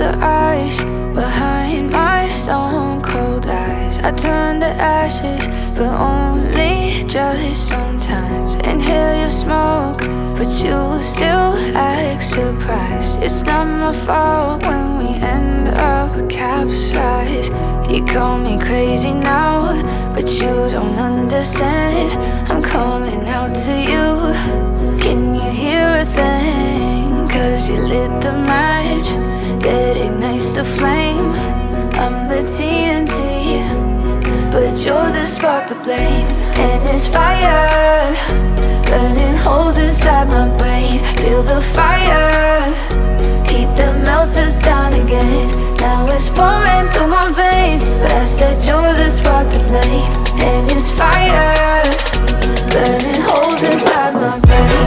the ice behind my stone cold eyes. I turn to ashes, but only just sometimes. Inhale your smoke, but you still act surprised. It's not my fault when we end up capsized. You call me crazy now, but you don't understand. I'm calling out to you. Can you hear a thing? 'Cause you lit the match that ignites the flame. I'm the TNT, but you're the spark to blame. And it's fire, burning holes inside my brain. Feel the fire, heat that melts us down again. Now it's pouring through my veins, but I said you're the spark to blame. And it's fire, burning holes inside my brain.